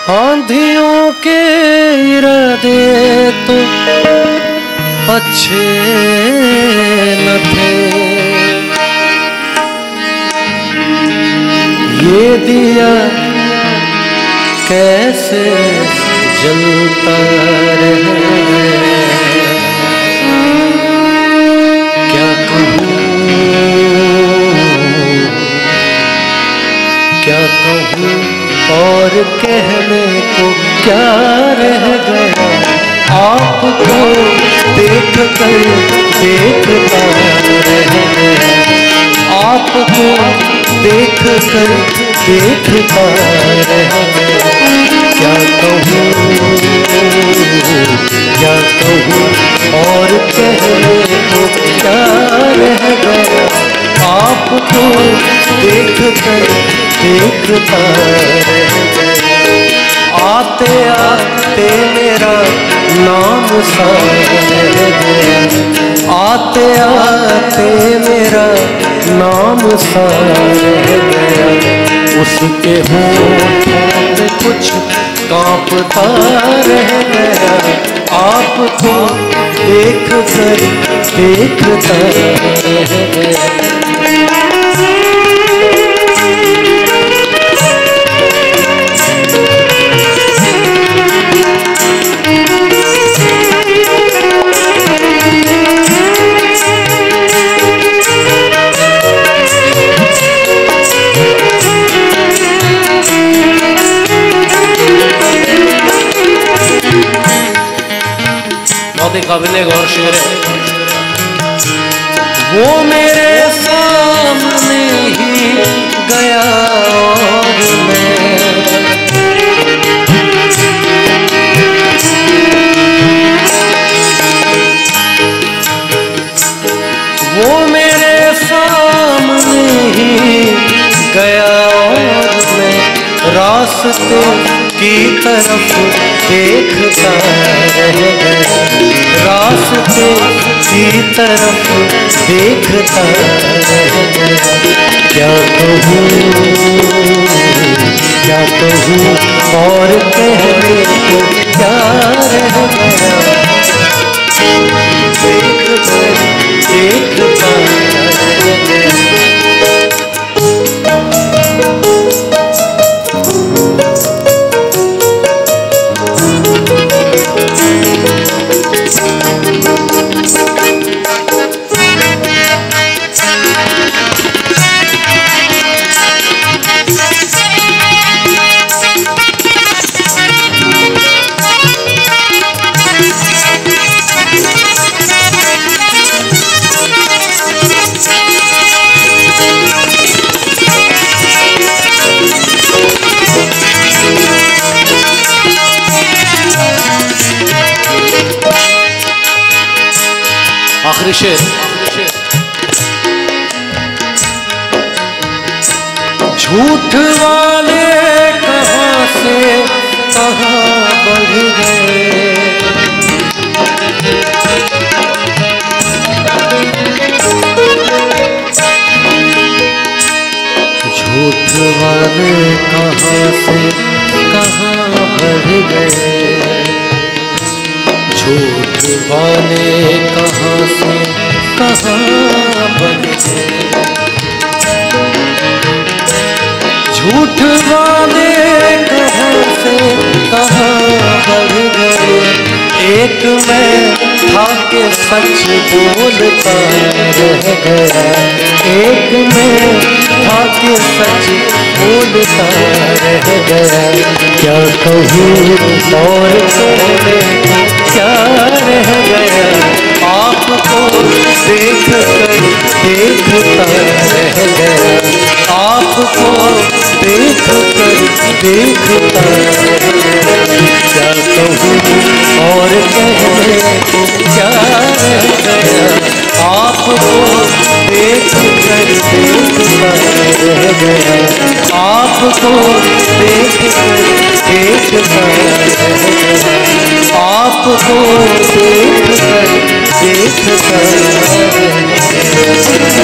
आंधियों के इरादे तो अच्छे न थे, ये दिया कैसे जलता रहे। क्या कहूँ क्या कहूँ और कहने को क्या रह गया। आपको देख कर देखता रह गया, आपको देख कर देखता रह गया। क्या कहूँ और कहने को क्या रह गया। आपको देख कर देखता रह गया। आते आते मेरा नाम सा रह गया, आते आते मेरा नाम सा रह गया। उसके होठों पे कुछ कांपता रह गया। आपको देख कर देखता रह गया। काबिले गौर शेर है। वो मेरे सामने ही गया और वो मेरे सामने ही गया और मैं रास्ते की तरफ देखता रह गया, रास्ते की तरफ देखता रह गया। क्या कहूँ और कहने को क्या रह गया। देखता रह गया। आखिरी शेर। झूठ वाले कहाँ से कहाँ बढ़ गए। झूठ वाले कहाँ से कहाँ बढ़ गए। झूठ वाले कहाँ से कहाँ बढ़ गए। झूठ वाले कहाँ से कहाँ बढ़ गए। एक मैं था के सच बोलता रह गया, एक मैं था के सच बोलता रह गया। क्या कहूँ और कहने क्या रह गया। आपको देख कर देखता रह गया, आपको देख कर देखता रह गया। क्या कहूँ और कहने को क्या रह गया। आपको देख कर देखता रह गया, आपको देख कर देखता रह गया। आपको देख कर देखता रह गया।